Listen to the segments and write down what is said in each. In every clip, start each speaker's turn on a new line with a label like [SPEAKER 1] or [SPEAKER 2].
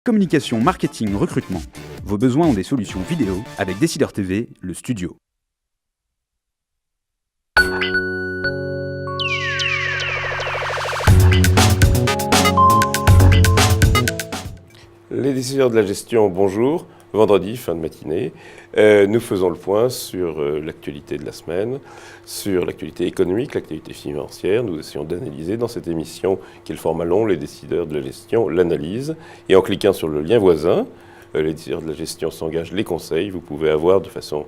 [SPEAKER 1] Communication, marketing, recrutement. Vos besoins ont des solutions vidéo avec Décideur TV, le studio.
[SPEAKER 2] Les décideurs de la gestion, bonjour. Vendredi, fin de matinée, nous faisons le point sur l'actualité de la semaine, sur l'actualité économique, l'actualité financière. Nous essayons d'analyser dans cette émission, qui est le format long, les décideurs de la gestion, l'analyse. Et en cliquant sur le lien voisin, les décideurs de la gestion s'engagent les conseils. Vous pouvez avoir de façon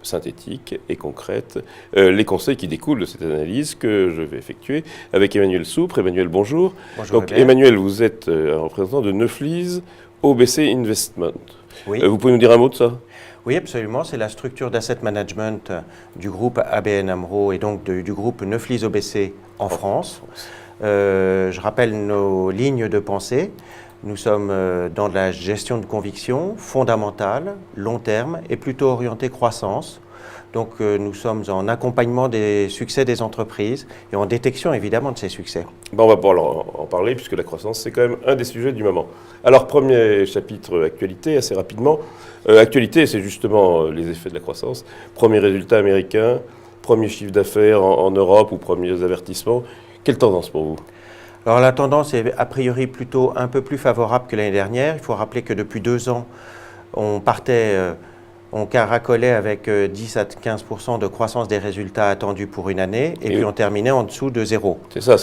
[SPEAKER 2] synthétique et concrète les conseils qui découlent de cette analyse que je vais effectuer avec Emmanuel Soupre. Emmanuel, bonjour.
[SPEAKER 3] Bonjour.
[SPEAKER 2] Donc, Emmanuel, vous êtes un représentant de Neuflize OBC Investment.
[SPEAKER 3] Oui.
[SPEAKER 2] Vous pouvez nous dire un mot de ça?
[SPEAKER 3] Oui, absolument. C'est la structure d'asset management du groupe ABN AMRO et donc du groupe Neuflize OBC en France. Je rappelle nos lignes de pensée. Nous sommes dans de la gestion de conviction fondamentale, long terme et plutôt orientée croissance. Donc nous sommes en accompagnement des succès des entreprises et en détection évidemment de ces succès.
[SPEAKER 2] Bon, on va pouvoir en parler puisque la croissance c'est quand même un des sujets du moment. Alors premier chapitre actualité, assez rapidement. Actualité c'est justement les effets de la croissance. Premier résultat américain, premier chiffre d'affaires en Europe ou premiers avertissements. Quelle tendance pour vous?
[SPEAKER 3] Alors la tendance est a priori plutôt un peu plus favorable que l'année dernière. Il faut rappeler que depuis 2 ans, on caracolait avec 10 à 15% de croissance des résultats attendus pour une année et puis on terminait en dessous de 0.
[SPEAKER 2] C'est ça.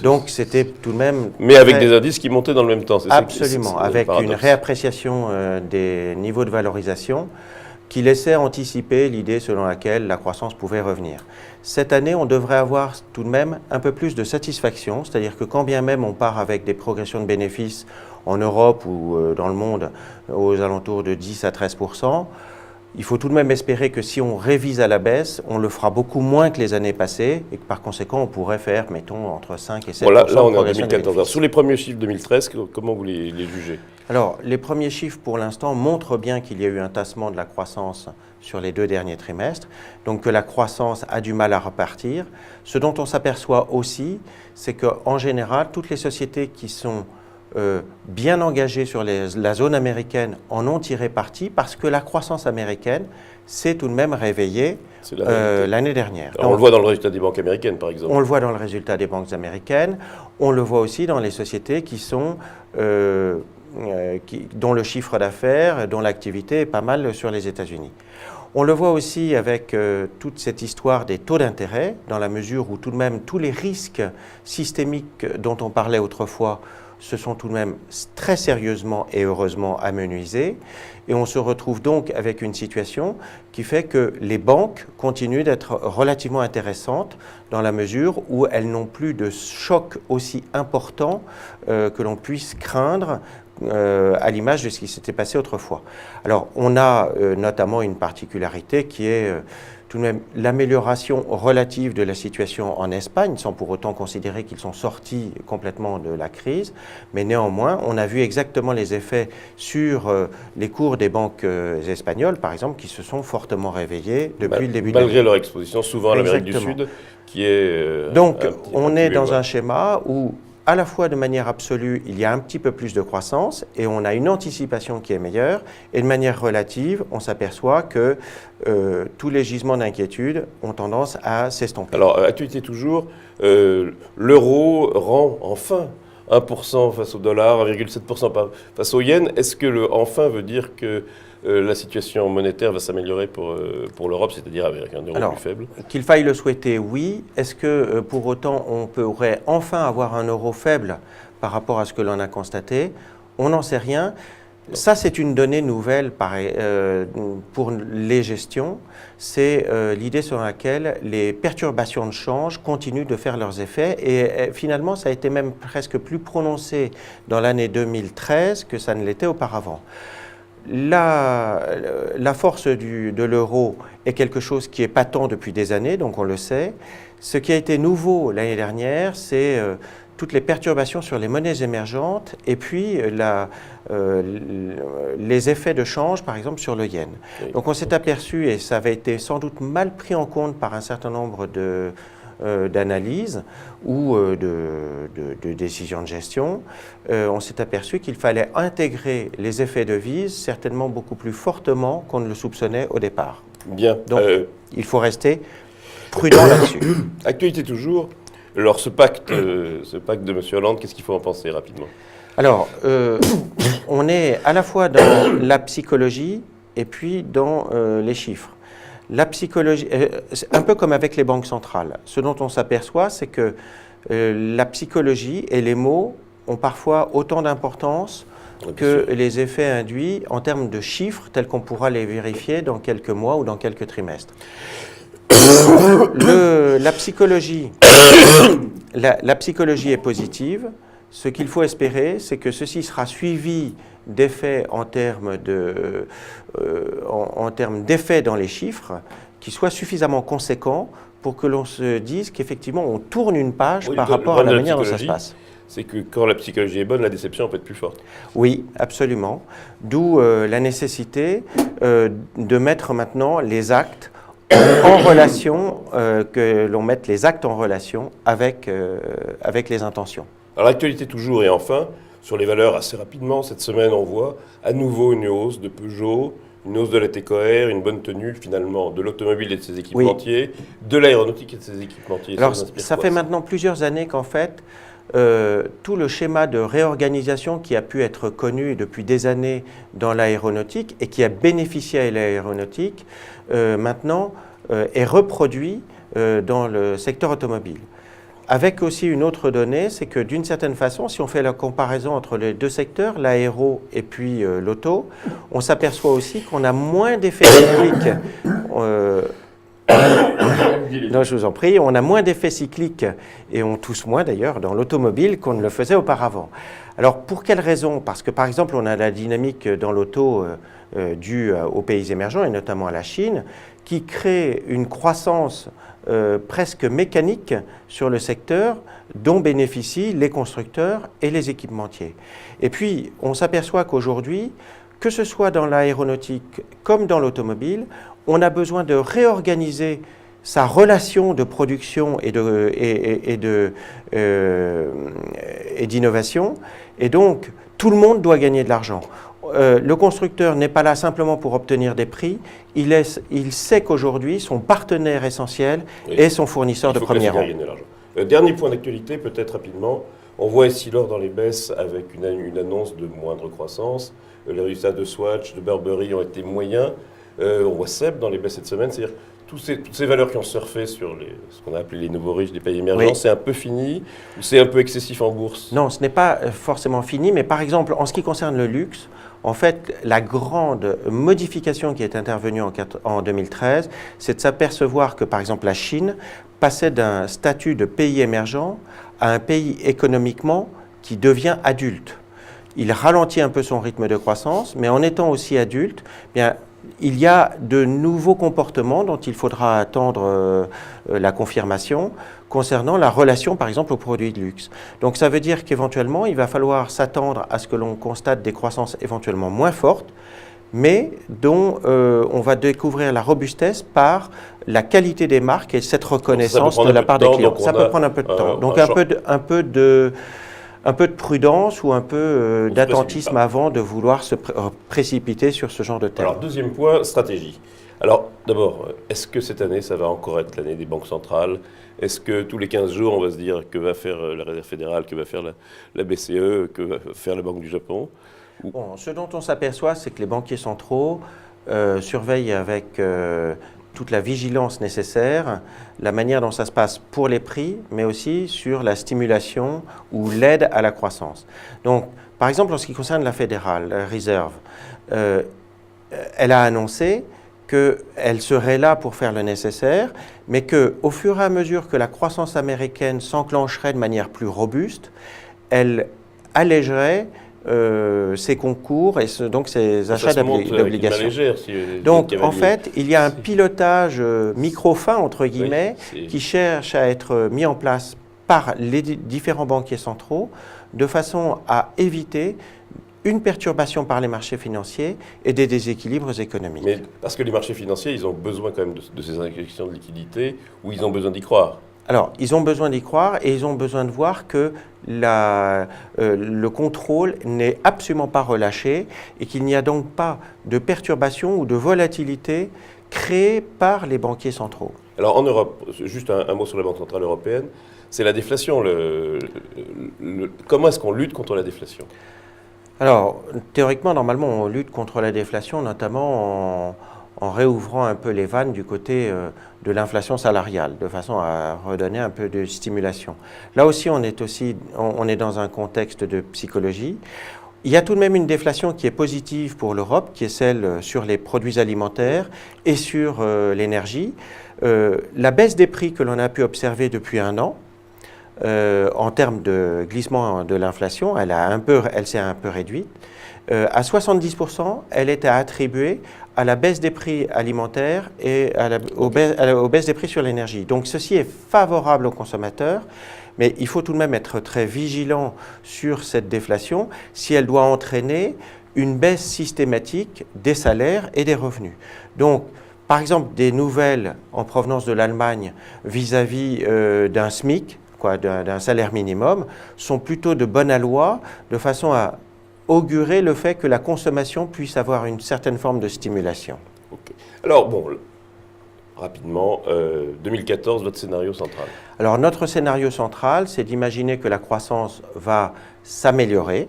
[SPEAKER 3] Donc c'était tout de même...
[SPEAKER 2] Mais avec des indices qui montaient dans le même temps.
[SPEAKER 3] Absolument, avec une réappréciation des niveaux de valorisation qui laissait anticiper l'idée selon laquelle la croissance pouvait revenir. Cette année, on devrait avoir tout de même un peu plus de satisfaction, c'est-à-dire que quand bien même on part avec des progressions de bénéfices en Europe ou dans le monde aux alentours de 10 à 13%, il faut tout de même espérer que si on révise à la baisse, on le fera beaucoup moins que les années passées et que par conséquent, on pourrait faire, mettons, entre 5 et 7%
[SPEAKER 2] bon, là, on est en
[SPEAKER 3] progression
[SPEAKER 2] 2014. Alors,
[SPEAKER 3] de
[SPEAKER 2] sur les premiers chiffres 2013, comment vous les jugez?
[SPEAKER 3] Alors, les premiers chiffres, pour l'instant, montrent bien qu'il y a eu un tassement de la croissance sur les 2 derniers trimestres, donc que la croissance a du mal à repartir. Ce dont on s'aperçoit aussi, c'est qu'en général, toutes les sociétés qui sont bien engagées sur la zone américaine en ont tiré parti parce que la croissance américaine s'est tout de même réveillée l'année dernière.
[SPEAKER 2] Alors, on le voit dans le résultat des banques américaines, par exemple.
[SPEAKER 3] On le voit dans le résultat des banques américaines. On le voit aussi dans les sociétés qui sont... dont le chiffre d'affaires, dont l'activité est pas mal sur les États-Unis. On le voit aussi avec toute cette histoire des taux d'intérêt, dans la mesure où tout de même tous les risques systémiques dont on parlait autrefois se sont tout de même très sérieusement et heureusement amenuisés. Et on se retrouve donc avec une situation qui fait que les banques continuent d'être relativement intéressantes dans la mesure où elles n'ont plus de choc aussi important que l'on puisse craindre à l'image de ce qui s'était passé autrefois. Alors, on a notamment une particularité qui est tout de même l'amélioration relative de la situation en Espagne, sans pour autant considérer qu'ils sont sortis complètement de la crise. Mais néanmoins, on a vu exactement les effets sur les cours des banques espagnoles, par exemple, qui se sont fortement réveillés depuis le début de l'année.
[SPEAKER 2] Malgré leur exposition souvent à l'Amérique du Sud, qui est...
[SPEAKER 3] Donc, on est dans un schéma où à la fois de manière absolue, il y a un petit peu plus de croissance et on a une anticipation qui est meilleure. Et de manière relative, on s'aperçoit que tous les gisements d'inquiétude ont tendance à s'estomper.
[SPEAKER 2] Alors, actualité toujours, l'euro rend enfin 1% face au dollar, 1,7% face au yen. Est-ce que le enfin veut dire que la situation monétaire va s'améliorer pour l'Europe, c'est-à-dire avec un euro plus faible?
[SPEAKER 3] Qu'il faille le souhaiter, oui. Est-ce que pour autant on pourrait enfin avoir un euro faible par rapport à ce que l'on a constaté? On n'en sait rien. Non. Ça, c'est une donnée nouvelle pour les gestions. C'est l'idée sur laquelle les perturbations de change continuent de faire leurs effets. Et finalement, ça a été même presque plus prononcé dans l'année 2013 que ça ne l'était auparavant. La force de l'euro est quelque chose qui est patent depuis des années, donc on le sait. Ce qui a été nouveau l'année dernière, c'est toutes les perturbations sur les monnaies émergentes et puis les effets de change, par exemple, sur le yen. Oui. Donc on s'est aperçu, et ça avait été sans doute mal pris en compte par un certain nombre d'analyse ou de décision de gestion, on s'est aperçu qu'il fallait intégrer les effets de devise certainement beaucoup plus fortement qu'on ne le soupçonnait au départ.
[SPEAKER 2] Bien.
[SPEAKER 3] Donc, il faut rester prudent là-dessus.
[SPEAKER 2] Actualité toujours. Alors, ce pacte de M. Hollande, qu'est-ce qu'il faut en penser rapidement?
[SPEAKER 3] Alors, on est à la fois dans la psychologie et puis dans les chiffres. La psychologie, un peu comme avec les banques centrales, ce dont on s'aperçoit, c'est que la psychologie et les mots ont parfois autant d'importance que les effets induits en termes de chiffres tels qu'on pourra les vérifier dans quelques mois ou dans quelques trimestres. La psychologie est positive. Ce qu'il faut espérer, c'est que ceci sera suivi d'effets en termes d'effets dans les chiffres qui soient suffisamment conséquents pour que l'on se dise qu'effectivement on tourne une page par rapport à la manière dont ça se passe.
[SPEAKER 2] C'est que quand la psychologie est bonne, la déception peut être plus forte.
[SPEAKER 3] Oui, absolument. D'où la nécessité de mettre maintenant les actes en relation, que l'on mette les actes en relation avec les intentions.
[SPEAKER 2] Alors l'actualité toujours, et enfin, sur les valeurs assez rapidement, cette semaine on voit à nouveau une hausse de Peugeot, une hausse de la TCOR, une bonne tenue finalement de l'automobile et de ses équipementiers, de l'aéronautique et de ses équipementiers.
[SPEAKER 3] Alors ça fait maintenant plusieurs années qu'en fait, tout le schéma de réorganisation qui a pu être connu depuis des années dans l'aéronautique et qui a bénéficié à l'aéronautique, maintenant est reproduit dans le secteur automobile. Avec aussi une autre donnée, c'est que d'une certaine façon, si on fait la comparaison entre les deux secteurs, l'aéro et puis l'auto, on s'aperçoit aussi qu'on a moins d'effets cycliques. Non, je vous en prie, on a moins d'effets cycliques et on tousse moins d'ailleurs dans l'automobile qu'on ne le faisait auparavant. Alors pour quelles raisons? Parce que par exemple, on a la dynamique dans l'auto due aux pays émergents et notamment à la Chine qui crée une croissance presque mécanique sur le secteur dont bénéficient les constructeurs et les équipementiers. Et puis, on s'aperçoit qu'aujourd'hui, que ce soit dans l'aéronautique comme dans l'automobile, on a besoin de réorganiser sa relation de production et d'innovation. Et donc, tout le monde doit gagner de l'argent. Le constructeur n'est pas là simplement pour obtenir des prix, il sait qu'aujourd'hui, son partenaire essentiel est son fournisseur de premier rang.
[SPEAKER 2] Dernier point d'actualité, peut-être rapidement, on voit Essilor dans les baisses avec une annonce de moindre croissance. Les résultats de Swatch, de Burberry ont été moyens. On voit Seb dans les baisses cette semaine, c'est-à-dire toutes ces valeurs qui ont surfé sur ce qu'on a appelé les nouveaux riches des pays émergents, c'est un peu fini ou c'est un peu excessif en bourse?
[SPEAKER 3] Non, ce n'est pas forcément fini, mais par exemple, en ce qui concerne le luxe, en fait, la grande modification qui est intervenue en 2013, c'est de s'apercevoir que, par exemple, la Chine passait d'un statut de pays émergent à un pays économiquement qui devient adulte. Il ralentit un peu son rythme de croissance, mais en étant aussi adulte, bien, il y a de nouveaux comportements dont il faudra attendre la confirmation concernant la relation, par exemple, aux produits de luxe. Donc ça veut dire qu'éventuellement, il va falloir s'attendre à ce que l'on constate des croissances éventuellement moins fortes, mais dont on va découvrir la robustesse par la qualité des marques et cette reconnaissance de la part des clients. Ça peut prendre un peu de temps. Donc un peu de prudence ou un peu d'attentisme avant de vouloir se précipiter sur ce genre de thème.
[SPEAKER 2] Alors, deuxième point, stratégie. Alors, d'abord, est-ce que cette année, ça va encore être l'année des banques centrales? Est-ce que tous les 15 jours, on va se dire que va faire la Réserve fédérale, que va faire la BCE, que va faire la Banque du Japon?
[SPEAKER 3] Bon, ce dont on s'aperçoit, c'est que les banquiers centraux surveillent avec toute la vigilance nécessaire, la manière dont ça se passe pour les prix, mais aussi sur la stimulation ou l'aide à la croissance. Donc, par exemple, en ce qui concerne la Federal Reserve, elle a annoncé qu'elle serait là pour faire le nécessaire, mais qu'au fur et à mesure que la croissance américaine s'enclencherait de manière plus robuste, elle allégerait ses concours et donc ses achats d'obligations. Donc en fait, il y a un pilotage micro-fin, entre guillemets, qui cherche à être mis en place par les différents banquiers centraux de façon à éviter une perturbation par les marchés financiers et des déséquilibres économiques.
[SPEAKER 2] Mais parce que les marchés financiers, ils ont besoin quand même de ces injections de liquidités ou ils ont besoin d'y croire.
[SPEAKER 3] Alors, ils ont besoin d'y croire et ils ont besoin de voir que le contrôle n'est absolument pas relâché et qu'il n'y a donc pas de perturbation ou de volatilité créée par les banquiers centraux.
[SPEAKER 2] Alors en Europe, juste un mot sur la Banque centrale européenne, c'est la déflation. Comment est-ce qu'on lutte contre la déflation?
[SPEAKER 3] Alors, théoriquement, normalement, on lutte contre la déflation, notamment en réouvrant un peu les vannes du côté de l'inflation salariale, de façon à redonner un peu de stimulation. Là aussi, on est dans un contexte de psychologie. Il y a tout de même une déflation qui est positive pour l'Europe, qui est celle sur les produits alimentaires et sur l'énergie. La baisse des prix que l'on a pu observer depuis un an, en termes de glissement de l'inflation, elle s'est un peu réduite. À 70%, elle était attribuée à la baisse des prix alimentaires et aux baisses des prix sur l'énergie. Donc ceci est favorable aux consommateurs, mais il faut tout de même être très vigilant sur cette déflation si elle doit entraîner une baisse systématique des salaires et des revenus. Donc, par exemple, des nouvelles en provenance de l'Allemagne vis-à-vis d'un SMIC, d'un salaire minimum, sont plutôt de bon aloi, de façon à augurer le fait que la consommation puisse avoir une certaine forme de stimulation.
[SPEAKER 2] Okay. Alors, bon, rapidement, 2014, votre scénario central.
[SPEAKER 3] Alors, notre scénario central, c'est d'imaginer que la croissance va s'améliorer,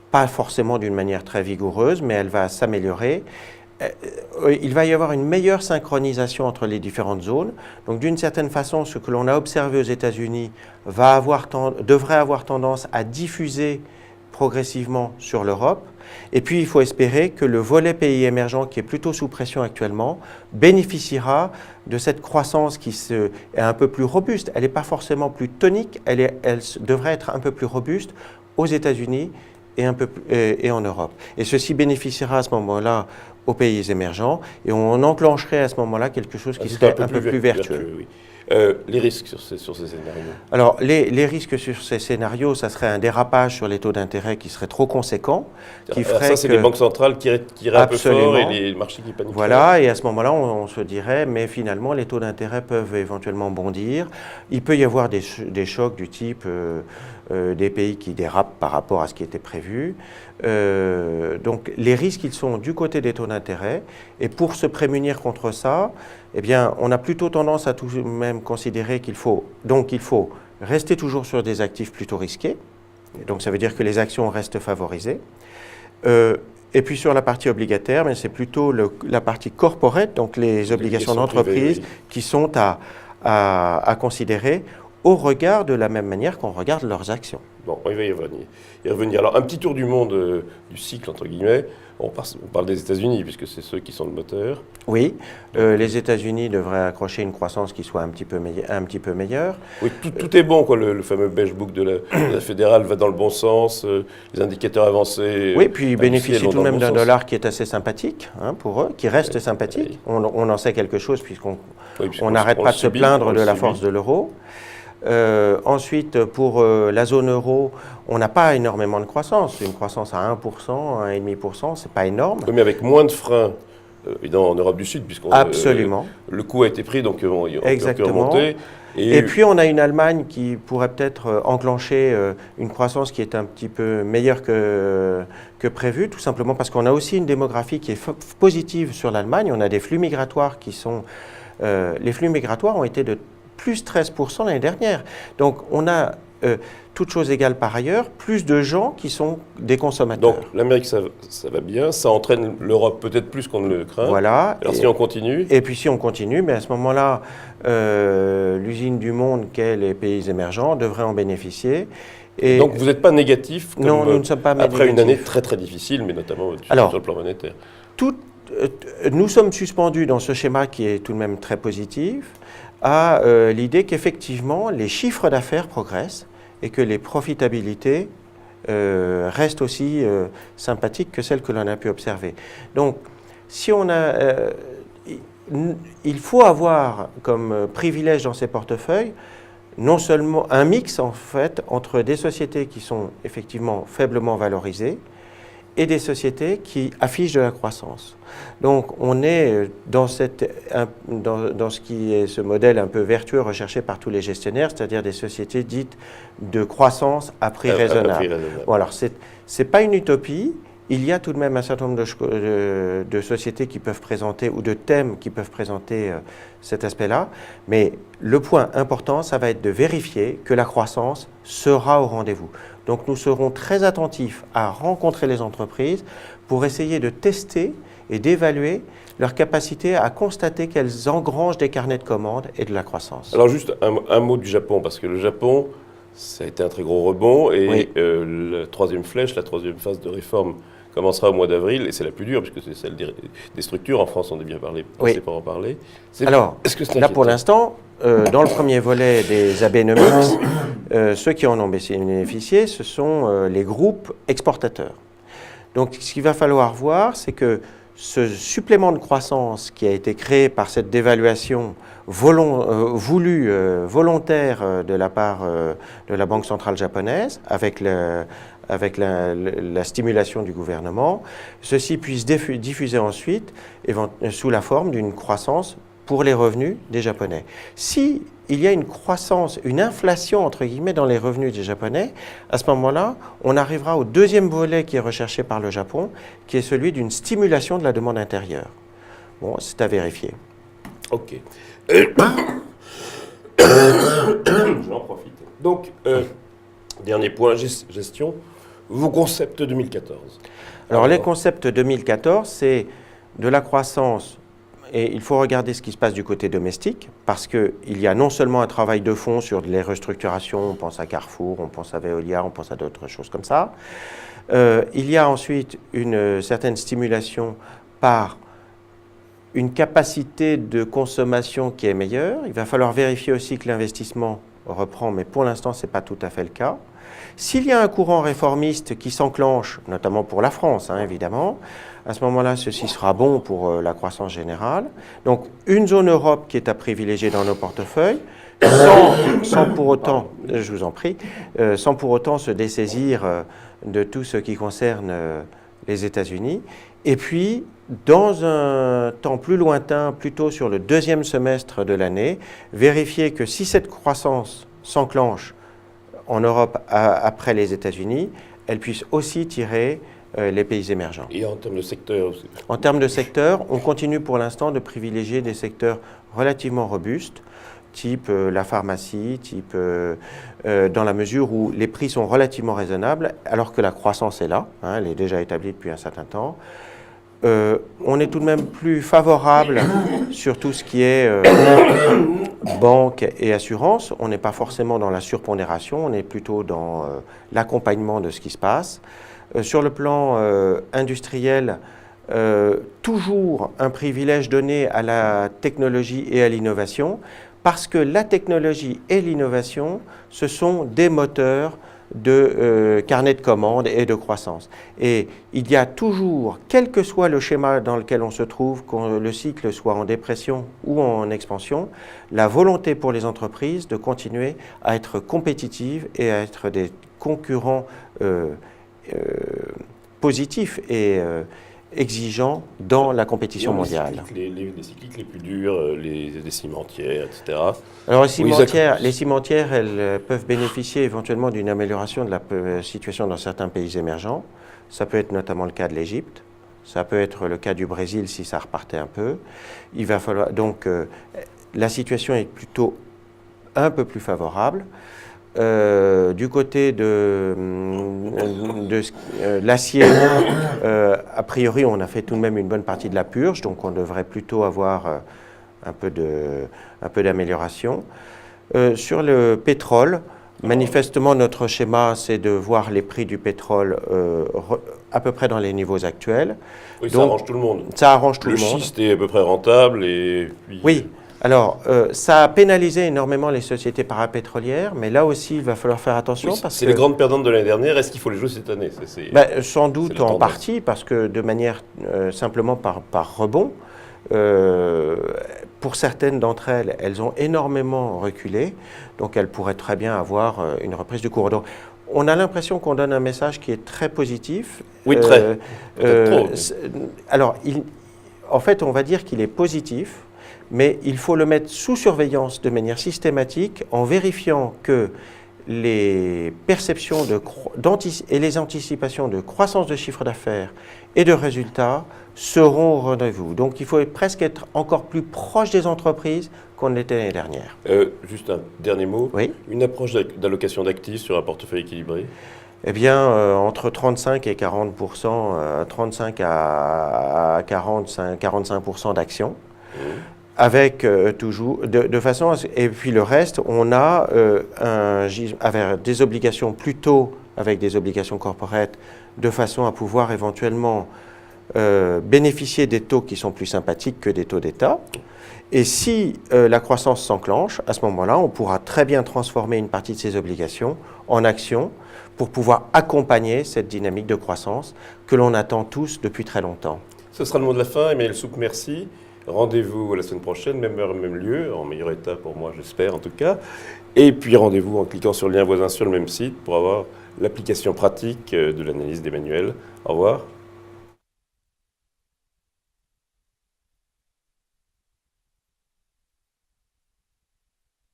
[SPEAKER 3] pas forcément d'une manière très vigoureuse, mais elle va s'améliorer. Il va y avoir une meilleure synchronisation entre les différentes zones. Donc, d'une certaine façon, ce que l'on a observé aux États-Unis devrait avoir tendance à diffuser progressivement sur l'Europe. Et puis, il faut espérer que le volet pays émergents, qui est plutôt sous pression actuellement, bénéficiera de cette croissance qui est un peu plus robuste. Elle n'est pas forcément plus tonique, elle devrait être un peu plus robuste aux États-Unis et en Europe. Et ceci bénéficiera à ce moment-là aux pays émergents et on enclencherait à ce moment-là quelque chose qui serait un peu plus vertueux.
[SPEAKER 2] Oui. Les risques sur ces scénarios?
[SPEAKER 3] Alors, les risques sur ces scénarios, ça serait un dérapage sur les taux d'intérêt qui serait trop conséquent.
[SPEAKER 2] Ça, c'est les banques centrales qui iraient un peu fort et les marchés qui paniqueraient.
[SPEAKER 3] Voilà, et à ce moment-là, on se dirait, mais finalement, les taux d'intérêt peuvent éventuellement bondir. Il peut y avoir des chocs du type des pays qui dérapent par rapport à ce qui était prévu. Donc, les risques, ils sont du côté des taux d'intérêt. Et pour se prémunir contre ça, eh bien, on a plutôt tendance à tout de même considérer qu'il faut rester toujours sur des actifs plutôt risqués. Donc, ça veut dire que les actions restent favorisées. Et puis, sur la partie obligataire, mais c'est plutôt la partie corporate, donc les obligations d'entreprise, qui sont à considérer au regard de la même manière qu'on regarde leurs actions.
[SPEAKER 2] Bon, on va y revenir. Alors, un petit tour du monde du cycle, entre guillemets. On parle des États-Unis, puisque c'est ceux qui sont le moteur.
[SPEAKER 3] Oui, les États-Unis devraient accrocher une croissance qui soit un petit peu meilleure.
[SPEAKER 2] Oui, tout est bon, quoi. Le fameux beige book de la fédérale va dans le bon sens, les indicateurs avancés.
[SPEAKER 3] Oui, puis ils bénéficient tout de même d'un dollar qui est assez sympathique pour eux, qui reste sympathique. Oui. On en sait quelque chose puisqu'on n'arrête pas de se plaindre de la force de l'euro. Ensuite, pour la zone euro, on n'a pas énormément de croissance. Une croissance à 1%, 1,5%, c'est pas énorme.
[SPEAKER 2] Oui, mais avec moins de freins en Europe du Sud, puisqu'on
[SPEAKER 3] absolument.
[SPEAKER 2] Le coup a été pris, donc on peut remonter.
[SPEAKER 3] Et puis on a une Allemagne qui pourrait peut-être enclencher une croissance qui est un petit peu meilleure que prévu, tout simplement parce qu'on a aussi une démographie qui est positive sur l'Allemagne. On a des flux migratoires qui sont... les flux migratoires ont été de plus 13% l'année dernière. Donc on a, toutes choses égales par ailleurs, plus de gens qui sont des consommateurs.
[SPEAKER 2] Donc l'Amérique, ça va bien, ça entraîne l'Europe peut-être plus qu'on ne le craint.
[SPEAKER 3] Voilà.
[SPEAKER 2] Alors si on continue...
[SPEAKER 3] Et puis si on continue, mais à ce moment-là, l'usine du monde qu'est les pays émergents devrait en bénéficier.
[SPEAKER 2] Et donc vous n'êtes pas négatif comme,
[SPEAKER 3] non, nous ne sommes pas
[SPEAKER 2] après
[SPEAKER 3] négatifs.
[SPEAKER 2] Une année très très difficile, mais notamment sur le plan monétaire.
[SPEAKER 3] Nous sommes suspendus dans ce schéma qui est tout de même très positif à l'idée qu'effectivement les chiffres d'affaires progressent et que les profitabilités restent aussi sympathiques que celles que l'on a pu observer. Donc, si on a, il faut avoir comme privilège dans ces portefeuilles non seulement un mix en fait entre des sociétés qui sont effectivement faiblement valorisées et des sociétés qui affichent de la croissance. Donc on est dans ce qui est ce modèle un peu vertueux recherché par tous les gestionnaires, c'est-à-dire des sociétés dites de croissance à prix raisonnable. Bon, alors c'est pas une utopie. Il y a tout de même un certain nombre de sociétés qui peuvent présenter, ou de thèmes qui peuvent présenter cet aspect-là. Mais le point important, ça va être de vérifier que la croissance sera au rendez-vous. Donc nous serons très attentifs à rencontrer les entreprises pour essayer de tester et d'évaluer leur capacité à constater qu'elles engrangent des carnets de commandes et de la croissance.
[SPEAKER 2] Alors juste un mot du Japon, parce que le Japon, ça a été un très gros rebond, et
[SPEAKER 3] oui.
[SPEAKER 2] La troisième flèche, la troisième phase de réforme commencera au mois d'avril, et c'est la plus dure, puisque c'est celle des structures. En France, on est bien passé
[SPEAKER 3] oui.
[SPEAKER 2] par en parler.
[SPEAKER 3] Alors, là pour l'instant, dans le premier volet des Abenomics, ceux qui en ont bénéficié, ce sont les groupes exportateurs. Donc ce qu'il va falloir voir, c'est que ce supplément de croissance qui a été créé par cette dévaluation voulue, volontaire de la part de la Banque centrale japonaise, avec la stimulation du gouvernement, ceci puisse diffuser ensuite sous la forme d'une croissance pour les revenus des Japonais. Si il y a une croissance, une inflation entre guillemets dans les revenus des Japonais, à ce moment-là, on arrivera au deuxième volet qui est recherché par le Japon, qui est celui d'une stimulation de la demande intérieure. Bon, c'est à vérifier.
[SPEAKER 2] Ok. J'en profite. Donc, dernier point, gestion. Vos concepts 2014.
[SPEAKER 3] Alors les concepts 2014, c'est de la croissance. Et il faut regarder ce qui se passe du côté domestique, parce qu'il y a non seulement un travail de fond sur les restructurations, on pense à Carrefour, on pense à Veolia, on pense à d'autres choses comme ça. Il y a ensuite une certaine stimulation par une capacité de consommation qui est meilleure. Il va falloir vérifier aussi que l'investissement reprend, mais pour l'instant, ce n'est pas tout à fait le cas. S'il y a un courant réformiste qui s'enclenche, notamment pour la France, évidemment, à ce moment-là, ceci sera bon pour la croissance générale. Donc, une zone Europe qui est à privilégier dans nos portefeuilles, sans pour autant, je vous en prie, sans pour autant se dessaisir de tout ce qui concerne les États-Unis. Et puis, dans un temps plus lointain, plutôt sur le deuxième semestre de l'année, vérifier que si cette croissance s'enclenche en Europe après les États-Unis, elle puisse aussi tirer les pays émergents.
[SPEAKER 2] Et en termes de secteur aussi.
[SPEAKER 3] En termes de secteur, on continue pour l'instant de privilégier des secteurs relativement robustes, type la pharmacie, type dans la mesure où les prix sont relativement raisonnables, alors que la croissance est là, elle est déjà établie depuis un certain temps. On est tout de même plus favorable sur tout ce qui est banque et assurance. On n'est pas forcément dans la surpondération, on est plutôt dans l'accompagnement de ce qui se passe. Sur le plan industriel, toujours un privilège donné à la technologie et à l'innovation, parce que la technologie et l'innovation, ce sont des moteurs de carnet de commandes et de croissance. Et il y a toujours, quel que soit le schéma dans lequel on se trouve, que le cycle soit en dépression ou en expansion, la volonté pour les entreprises de continuer à être compétitives et à être des concurrents positifs et exigeants dans la compétition mondiale.
[SPEAKER 2] Les cycliques les plus durs, les cimentières, etc.
[SPEAKER 3] Alors les cimentières, elles peuvent bénéficier éventuellement d'une amélioration de la situation dans certains pays émergents. Ça peut être notamment le cas de l'Égypte. Ça peut être le cas du Brésil si ça repartait un peu. Il va falloir donc la situation est plutôt un peu plus favorable. Du côté de l'acier, a priori, on a fait tout de même une bonne partie de la purge, donc on devrait plutôt avoir un peu d'amélioration. Sur le pétrole, manifestement, notre schéma, c'est de voir les prix du pétrole à peu près dans les niveaux actuels.
[SPEAKER 2] Oui,
[SPEAKER 3] donc,
[SPEAKER 2] ça arrange tout le monde.
[SPEAKER 3] Ça arrange tout le monde.
[SPEAKER 2] Le schiste est à peu près rentable et puis...
[SPEAKER 3] Oui. Alors, ça a pénalisé énormément les sociétés parapétrolières, mais là aussi, il va falloir faire attention.
[SPEAKER 2] Oui, c'est les grandes perdantes de l'année dernière. Est-ce qu'il faut les jouer cette année?
[SPEAKER 3] Sans doute en partie, parce que de manière simplement par rebond, pour certaines d'entre elles, elles ont énormément reculé, donc elles pourraient très bien avoir une reprise du cours. Donc, On a l'impression qu'on donne un message qui est très positif.
[SPEAKER 2] Oui, très. Peut-être trop, mais-
[SPEAKER 3] Alors, en fait, on va dire qu'il est positif, mais il faut le mettre sous surveillance de manière systématique en vérifiant que les perceptions et les anticipations de croissance de chiffre d'affaires et de résultats seront au rendez-vous. Donc il faut presque être encore plus proche des entreprises qu'on l'était l'année dernière.
[SPEAKER 2] Juste un dernier mot.
[SPEAKER 3] Oui.
[SPEAKER 2] Une approche d'allocation d'actifs sur un portefeuille équilibré.
[SPEAKER 3] Eh bien, entre 35 et 40%, 35 à 45% d'actions. Avec toujours, de façon à et puis le reste, on a avec des obligations plutôt avec des obligations corporate, de façon à pouvoir éventuellement bénéficier des taux qui sont plus sympathiques que des taux d'État. Et si la croissance s'enclenche, à ce moment-là, on pourra très bien transformer une partie de ces obligations en actions pour pouvoir accompagner cette dynamique de croissance que l'on attend tous depuis très longtemps.
[SPEAKER 2] Ce sera le mot de la fin. Emmanuel Soupe, merci. Rendez-vous la semaine prochaine, même heure, même lieu, en meilleur état pour moi, j'espère en tout cas. Et puis rendez-vous en cliquant sur le lien voisin sur le même site pour avoir l'application pratique de l'analyse d'Emmanuel. Au revoir.